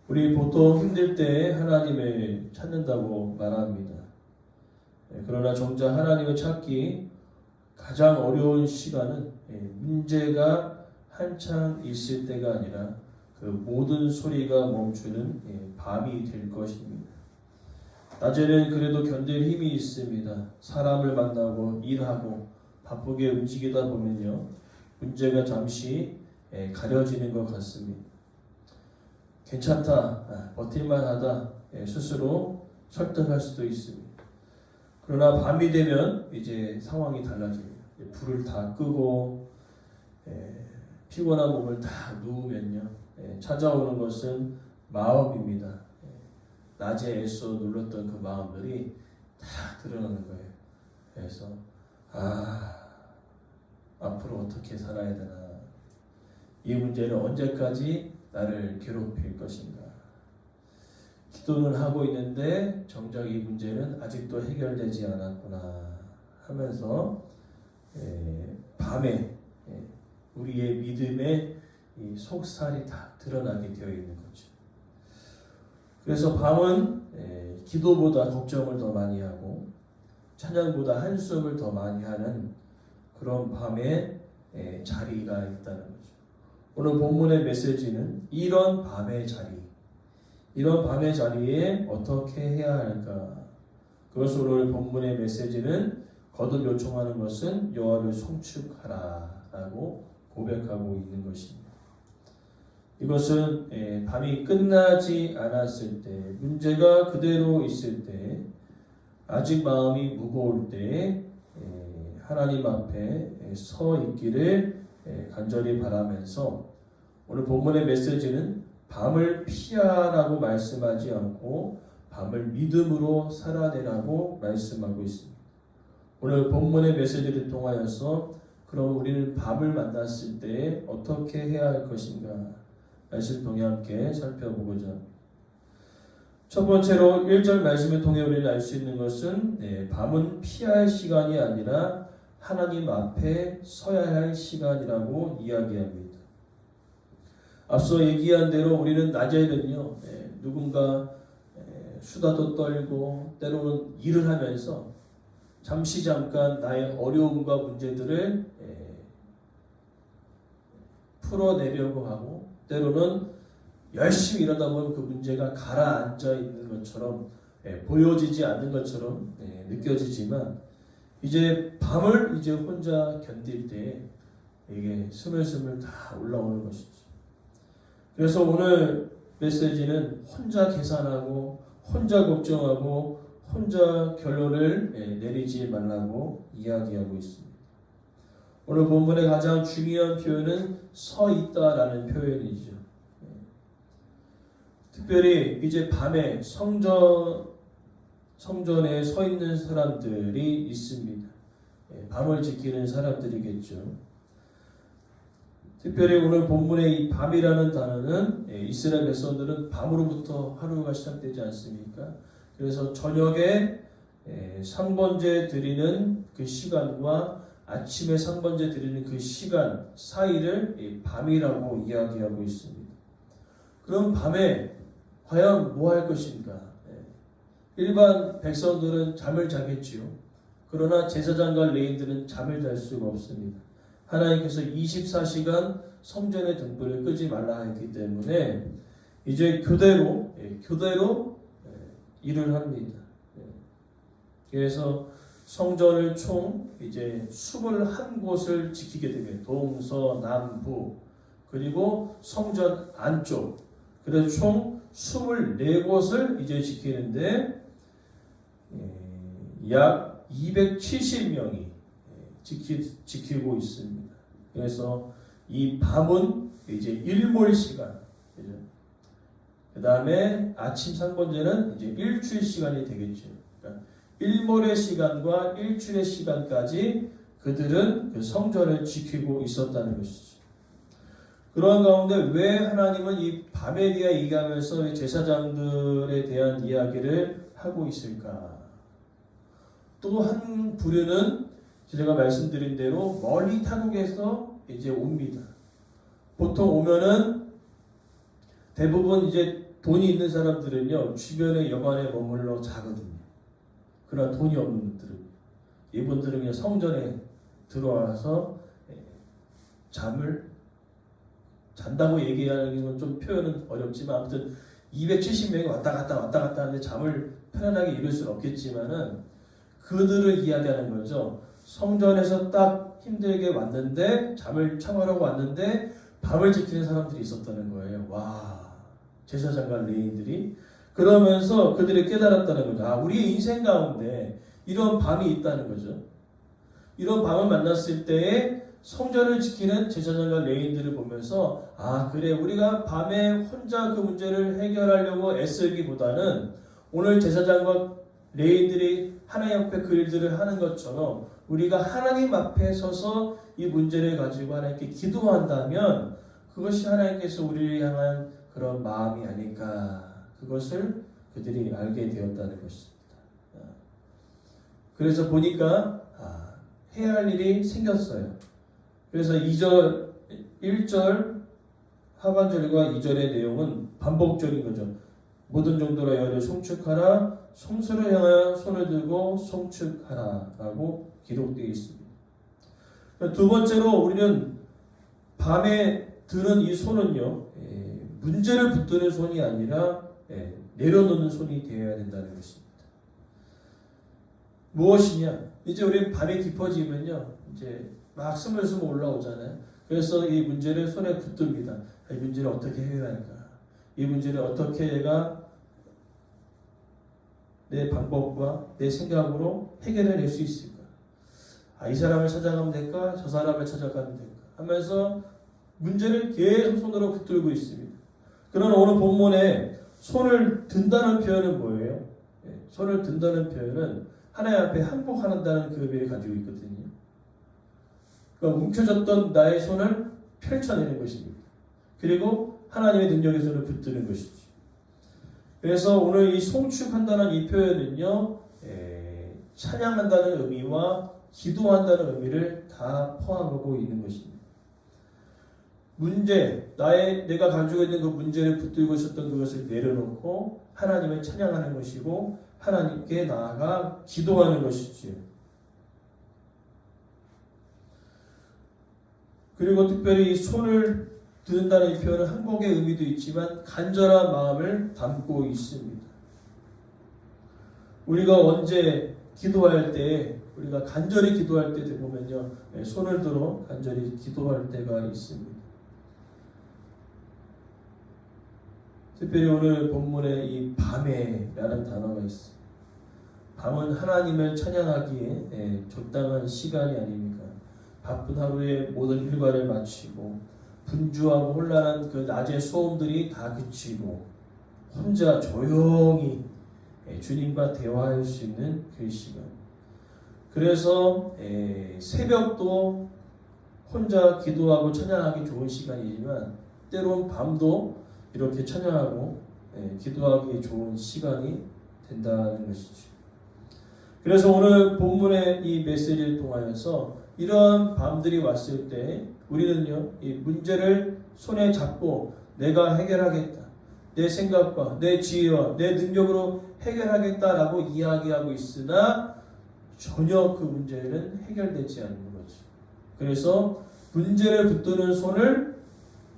우리 보통 힘들 때 하나님을 찾는다고 말합니다. 그러나 정작 하나님을 찾기 가장 어려운 시간은 문제가 한창 있을 때가 아니라 그 모든 소리가 멈추는 밤이 될 것입니다. 낮에는 그래도 견딜 힘이 있습니다. 사람을 만나고 일하고 바쁘게 움직이다 보면요, 문제가 잠시 가려지는 것 같습니다. 괜찮다, 버틸만하다 스스로 설득할 수도 있습니다. 그러나 밤이 되면 이제 상황이 달라집니다. 불을 다 끄고 피곤한 몸을 다 누우면요, 찾아오는 것은 마음입니다. 낮에 애써 눌렀던 그 마음들이 다 드러나는 거예요. 그래서 앞으로 어떻게 살아야 되나, 이 문제는 언제까지 나를 괴롭힐 것인가. 기도는 하고 있는데 정작 이 문제는 아직도 해결되지 않았구나 하면서 밤에 우리의 믿음의 이 속살이 다 드러나게 되어 있는 거죠. 그래서 밤은 기도보다 걱정을 더 많이 하고 찬양보다 한숨을 더 많이 하는 그런 밤의 자리가 있다는 거죠. 오늘 본문의 메시지는 이런 밤의 자리에 어떻게 해야 할까? 그것을 오늘 본문의 메시지는 거듭 요청하는 것은 여호와를 송축하라라고 고백하고 있는 것입니다. 이것은 밤이 끝나지 않았을 때, 문제가 그대로 있을 때, 아직 마음이 무거울 때 하나님 앞에 서 있기를 간절히 바라면서, 오늘 본문의 메시지는 밤을 피하라고 말씀하지 않고 밤을 믿음으로 살아내라고 말씀하고 있습니다. 오늘 본문의 메시지를 통하여서 그럼 우리는 밤을 만났을 때 어떻게 해야 할 것인가 말씀 통해 함께 살펴보고자 합니다. 첫 번째로 1절 말씀을 통해 우리는 알 수 있는 것은 밤은 피할 시간이 아니라 하나님 앞에 서야 할 시간이라고 이야기합니다. 앞서 얘기한 대로 우리는 낮에는요, 누군가 수다도 떨고 때로는 일을 하면서 잠깐 나의 어려움과 문제들을 풀어내려고 하고, 때로는 열심히 일하다 보면 그 문제가 가라앉아 있는 것처럼 보여지지 않는 것처럼 느껴지지만, 이제 밤을 이제 혼자 견딜 때 이게 스물스물 다 올라오는 것이죠. 그래서 오늘 메시지는 혼자 계산하고 혼자 걱정하고 혼자 결론을 내리지 말라고 이야기하고 있습니다. 오늘 본문의 가장 중요한 표현은 서 있다라는 표현이죠. 특별히 이제 밤에 성전에 서 있는 사람들이 있습니다. 밤을 지키는 사람들이겠죠. 특별히 오늘 본문의 이 밤이라는 단어는 이스라엘 백성들은 밤으로부터 하루가 시작되지 않습니까? 그래서 저녁에 상번제 드리는 그 시간과 아침에 상번제 드리는 그 시간 사이를 밤이라고 이야기하고 있습니다. 그럼 밤에 과연 뭐 할 것인가? 일반 백성들은 잠을 자겠지요. 그러나 제사장과 레위인들은 잠을 잘 수가 없습니다. 하나님께서 24시간 성전의 등불을 끄지 말라 했기 때문에 이제 교대로 일을 합니다. 그래서 성전을 총 이제 21곳을 지키게 되면 동서남북 그리고 성전 안쪽, 그래서 총 24곳을 이제 지키는데 약 270명이 지키고 있습니다. 그래서 이 밤은 이제 일몰 시간, 그 다음에 아침 상번제는 이제 일주일 시간이 되겠죠. 그러니까 일몰의 시간과 일주일의 시간까지 그들은 그 성전을 지키고 있었다는 것이죠. 그런 가운데 왜 하나님은 이 밤에 대해 얘기하면서 제사장들에 대한 이야기를 하고 있을까? 또 한 부류는 제가 말씀드린 대로 멀리 타국에서 이제 옵니다. 보통 오면은 대부분 이제 돈이 있는 사람들은요, 주변의 여관에 머물러 자거든요. 그러나 돈이 없는 분들은, 이분들은 그냥 성전에 들어와서 잠을 잔다고 얘기하는 건 좀 표현은 어렵지만, 아무튼 270명이 왔다 갔다 하는데 잠을 편안하게 이룰 수는 없겠지만은 그들을 이야기하는 거죠. 성전에서 딱 힘들게 왔는데, 잠을 참으려고 왔는데 밤을 지키는 사람들이 있었다는 거예요. 와, 제사장과 레위인들이. 그러면서 그들이 깨달았다는 거죠. 아, 우리의 인생 가운데 이런 밤이 있다는 거죠. 이런 밤을 만났을 때에 성전을 지키는 제사장과 레위인들을 보면서, 아, 그래, 우리가 밤에 혼자 그 문제를 해결하려고 애쓰기보다는 오늘 제사장과 레위인들이 하나님 앞에 그 일들을 하는 것처럼 우리가 하나님 앞에 서서 이 문제를 가지고 하나님께 기도한다면 그것이 하나님께서 우리를 향한 그런 마음이 아닐까, 그것을 그들이 알게 되었다는 것입니다. 그래서 보니까 해야 할 일이 생겼어요. 그래서 1절 하반절과 2절의 내용은 반복적인 거죠. 모든 정도로 여호와를 송축하라, 성소를 향하여 손을 들고 송축하라 라고 기록되어 있습니다. 두 번째로 우리는 밤에 드는 이 손은요, 문제를 붙드는 손이 아니라 내려놓는 손이 되어야 된다는 것입니다. 무엇이냐? 이제 우리 밤이 깊어지면요, 이제 막 스물스물 올라오잖아요. 그래서 이 문제를 손에 붙듭니다. 이 문제를 어떻게 해결할까? 이 문제를 어떻게 내가 내 방법과 내 생각으로 해결해낼 수 있을까? 이 사람을 찾아가면 될까? 저 사람을 찾아가면 될까? 하면서 문제를 계속 손으로 붙들고 있습니다. 그러나 오늘 본문에 손을 든다는 표현은 뭐예요? 손을 든다는 표현은 하나님 앞에 항복한다는 그 의미를 가지고 있거든요. 그러니까 움켜졌던 나의 손을 펼쳐내는 것입니다. 그리고 하나님의 능력의 손을 붙드는 것이죠. 그래서 오늘 이 송축한다는 이 표현은요, 찬양한다는 의미와 기도한다는 의미를 다 포함하고 있는 것입니다. 문제, 내가 가지고 있는 그 문제를 붙들고 있었던 그것을 내려놓고 하나님을 찬양하는 것이고 하나님께 나아가 기도하는 것이지요. 그리고 특별히 손을 드는다는 이 표현은 항복의 의미도 있지만 간절한 마음을 담고 있습니다. 우리가 언제 기도할 때, 우리가 간절히 기도할 때 보면요, 손을 들어 간절히 기도할 때가 있습니다. 특별히 오늘 본문에 이 밤에라는 단어가 있어요. 밤은 하나님을 찬양하기에 적당한 시간이 아닙니까? 바쁜 하루에 모든 일과를 마치고 분주하고 혼란한 그 낮의 소음들이 다 그치고 혼자 조용히 주님과 대화할 수 있는 그 시간. 그래서 새벽도 혼자 기도하고 찬양하기 좋은 시간이지만 때론 밤도 이렇게 찬양하고 기도하기 좋은 시간이 된다는 것이죠. 그래서 오늘 본문의 이 메시지를 통하여서 이런 밤들이 왔을 때 우리는요, 이 문제를 손에 잡고 내가 해결하겠다, 내 생각과 내 지혜와 내 능력으로 해결하겠다라고 이야기하고 있으나 전혀 그 문제는 해결되지 않는 거죠. 그래서 문제를 붙드는 손을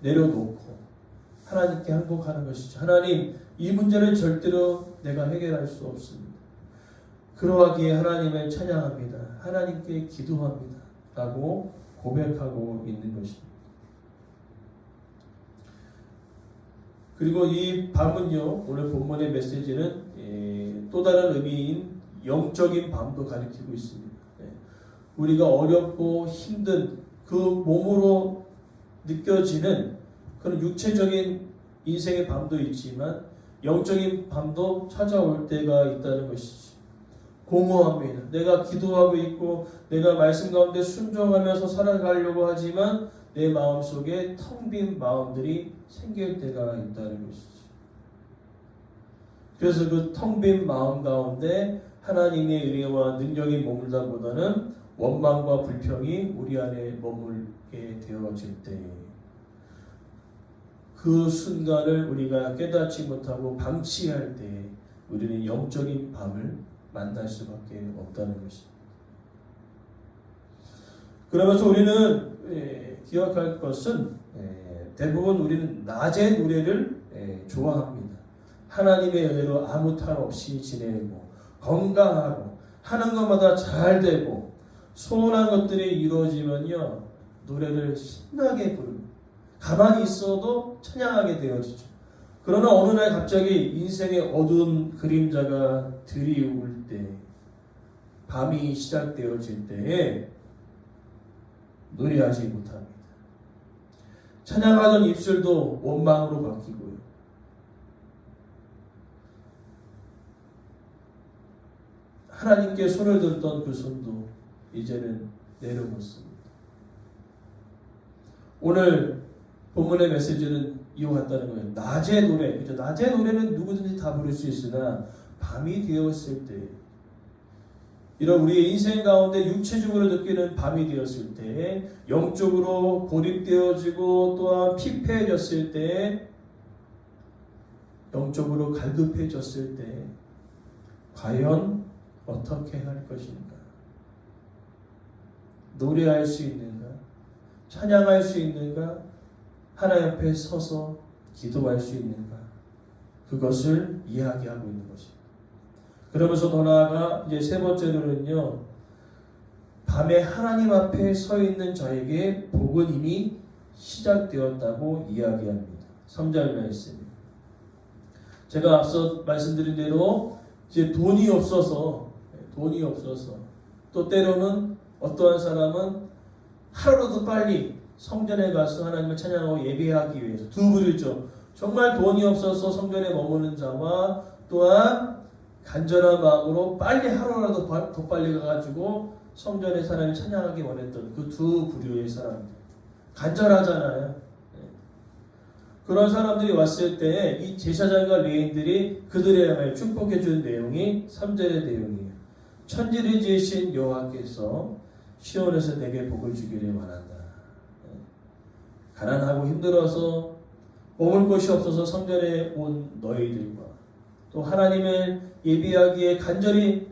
내려놓고 하나님께 항복하는 것이죠. 하나님, 이 문제는 절대로 내가 해결할 수 없습니다. 그러하기에 하나님을 찬양합니다. 하나님께 기도합니다. 라고 고백하고 있는 것입니다. 그리고 이 밤은요, 오늘 본문의 메시지는 또 다른 의미인 영적인 밤도 가리키고 있습니다. 우리가 어렵고 힘든 그 몸으로 느껴지는 그런 육체적인 인생의 밤도 있지만 영적인 밤도 찾아올 때가 있다는 것이지. 공허합니다. 내가 기도하고 있고 내가 말씀 가운데 순종하면서 살아가려고 하지만 내 마음속에 텅 빈 마음들이 생길 때가 있다는 것이지. 그래서 그 텅 빈 마음 가운데 하나님의 은혜와 능력이 머물다보다는 원망과 불평이 우리 안에 머물게 되어질 때, 그 순간을 우리가 깨닫지 못하고 방치할 때 우리는 영적인 밤을 만날 수밖에 없다는 것입니다. 그러면서 우리는 기억할 것은 대부분 우리는 낮의 노래를 좋아합니다. 하나님의 은혜로 아무 탈 없이 지내고 건강하고 하는 것마다 잘 되고 소원한 것들이 이루어지면요 노래를 신나게 부릅니다. 가만히 있어도 찬양하게 되어지죠. 그러나 어느 날 갑자기 인생의 어두운 그림자가 드리울 때 밤이 시작되어질 때에 노래하지 못합니다. 찬양하던 입술도 원망으로 바뀌고요. 하나님께 손을 들던 그 손도 이제는 내려놓습니다. 오늘 본문의 메시지는 이와 같다는 거예요. 낮의 노래, 그죠? 낮의 노래는 누구든지 다 부를 수 있으나 밤이 되었을 때, 이런 우리의 인생 가운데 육체적으로 느끼는 밤이 되었을 때, 영적으로 고립되어지고 또한 피폐해졌을 때, 영적으로 갈급해졌을 때, 과연 어떻게 할 것인가? 노래할 수 있는가? 찬양할 수 있는가? 하나님 앞에 서서 기도할 수 있는가? 그것을 이야기하고 있는 것입니다. 그러면서 더 나아가 이제 세 번째로는요, 밤에 하나님 앞에 서 있는 자에게 복은 이미 시작되었다고 이야기합니다. 3절 말씀. 제가 앞서 말씀드린 대로 이제 돈이 없어서 또 때로는 어떠한 사람은 하루라도 빨리 성전에 가서 하나님을 찬양하고 예배하기 위해서 두 부류죠. 정말 돈이 없어서 성전에 머무는 자와 또한 간절한 마음으로 빨리 하루라도 더 빨리 가가지고 성전에 하나님을 찬양하기 원했던 그 두 부류의 사람들. 간절하잖아요. 그런 사람들이 왔을 때 이 제사장과 레위인들이 그들의 향하여 축복해 준 내용이 3절의 내용이에요. 천지를 지으신 여호와께서 시온에서 내게 복을 주기를 원한다. 가난하고 힘들어서 머물 곳이 없어서 성전에 온 너희들과 또 하나님을 예비하기에 간절히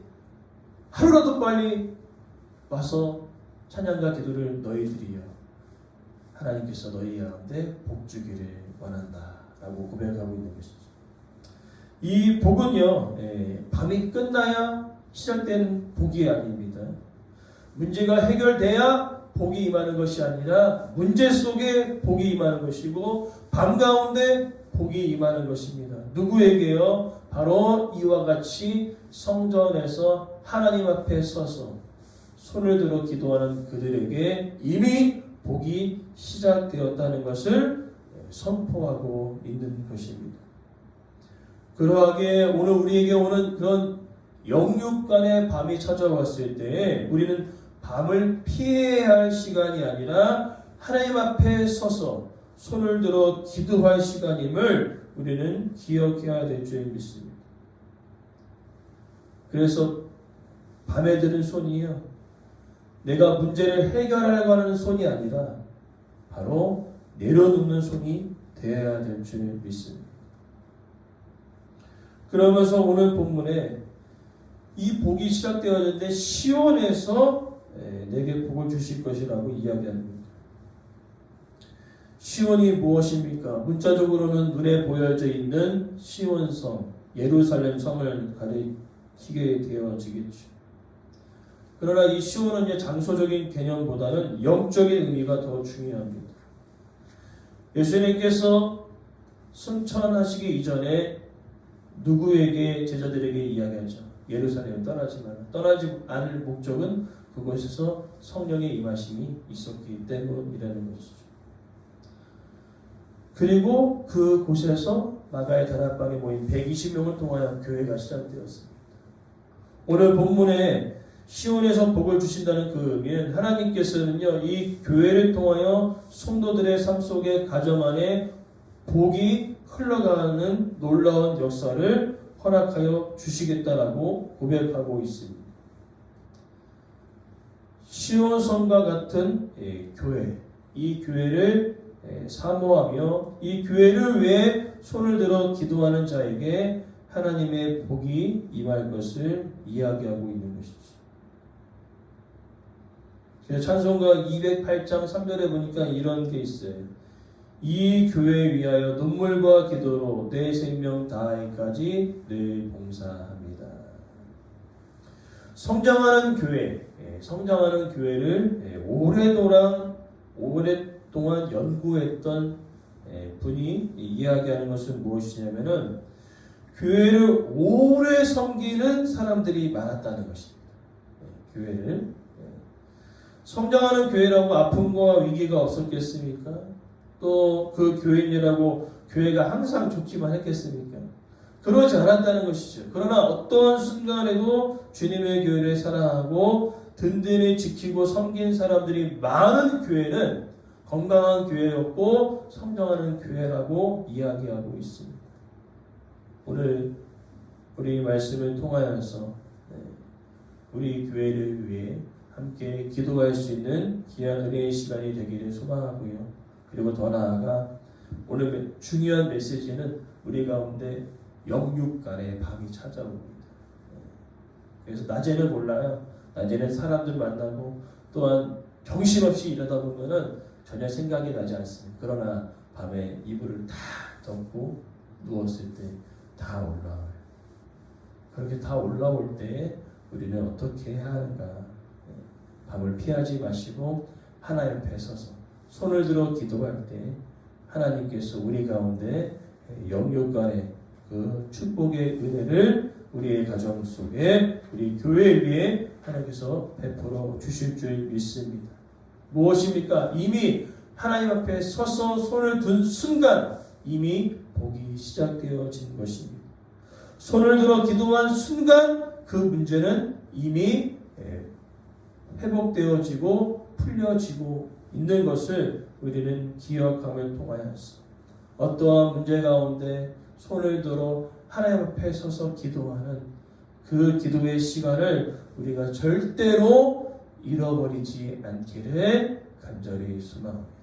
하루라도 빨리 와서 찬양과 기도를 너희들이여 하나님께서 너희 가운데 복 주기를 원한다 라고 고백하고 있는 것이죠. 이 복은요 밤이 끝나야 시작되는 복이 아닙니다. 문제가 해결돼야 복이 임하는 것이 아니라 문제 속에 복이 임하는 것이고 밤 가운데 복이 임하는 것입니다. 누구에게요? 바로 이와 같이 성전에서 하나님 앞에 서서 손을 들어 기도하는 그들에게 이미 복이 시작되었다는 것을 선포하고 있는 것입니다. 그러하게 오늘 우리에게 오는 그런 영육 간의 밤이 찾아왔을 때 우리는 밤을 피해야 할 시간이 아니라 하나님 앞에 서서 손을 들어 기도할 시간임을 우리는 기억해야 될 줄 믿습니다. 그래서 밤에 드는 손이요, 내가 문제를 해결하려고 하는 손이 아니라 바로 내려놓는 손이 되어야 될 줄 믿습니다. 그러면서 오늘 본문에 이 복이 시작되었는데 시온에서 내게 복을 주실 것이라고 이야기합니다. 시온이 무엇입니까? 문자적으로는 눈에 보여져 있는 시온성, 예루살렘 성을 가리키게 되어지겠죠. 그러나 이 시온은 이제 장소적인 개념보다는 영적인 의미가 더 중요합니다. 예수님께서 승천하시기 이전에 누구에게 제자들에게 이야기하죠? 예루살렘을 떠나지 않을 목적은 그곳에서 성령의 임하심이 있었기 때문이라는 것이죠. 그리고 그곳에서 마가의 다락방에 모인 120명을 통하여 교회가 시작되었습니다. 오늘 본문에 시온에서 복을 주신다는 그 의미는 하나님께서는요, 이 교회를 통하여 성도들의 삶 속에 가정 안에 복이 흘러가는 놀라운 역사를 허락하여 주시겠다라고 고백하고 있습니다. 시온성과 같은 교회, 이 교회를 사모하며 이 교회를 위해 손을 들어 기도하는 자에게 하나님의 복이 임할 것을 이야기하고 있는 것이죠. 찬송가 208장 3절에 보니까 이런 게 있어요. 이 교회 위하여 눈물과 기도로 내 생명 다하기까지 늘 봉사합니다. 성장하는 교회, 성장하는 교회를 오랫동안 연구했던 분이 이야기하는 것은 무엇이냐면은 교회를 오래 섬기는 사람들이 많았다는 것입니다. 교회를 성장하는 교회라고 아픔과 위기가 없었겠습니까? 또 그 교인이라고 교회가 항상 좋기만 했겠습니까? 그러지 않았다는 것이죠. 그러나 어떤 순간에도 주님의 교회를 사랑하고 든든히 지키고 섬긴 사람들이 많은 교회는 건강한 교회였고 성장하는 교회라고 이야기하고 있습니다. 오늘 우리 말씀을 통하여서 우리 교회를 위해 함께 기도할 수 있는 귀한 은혜의 시간이 되기를 소망하고요. 그리고 더 나아가 오늘 중요한 메시지는 우리 가운데 영육간의 밤이 찾아옵니다. 그래서 낮에는 몰라요. 낮에는 사람들 만나고 또한 정신없이 일하다 보면은 전혀 생각이 나지 않습니다. 그러나 밤에 이불을 다 덮고 누웠을 때 다 올라와요. 그렇게 다 올라올 때 우리는 어떻게 해야 하는가? 밤을 피하지 마시고 하나님 앞에 서서 손을 들어 기도할 때 하나님께서 우리 가운데 영육간의 그 축복의 은혜를 우리의 가정 속에 우리 교회 위에 하나님께서 베풀어 주실 줄 믿습니다. 무엇입니까? 이미 하나님 앞에 서서 손을 든 순간 이미 복이 시작되어진 것입니다. 손을 들어 기도한 순간 그 문제는 이미 회복되어지고 풀려지고 있는 것을 우리는 기억함을 통하여서 어떠한 문제 가운데 손을 들어 하나님 앞에 서서 기도하는 그 기도의 시간을 우리가 절대로 잃어버리지 않기를 간절히 소망합니다.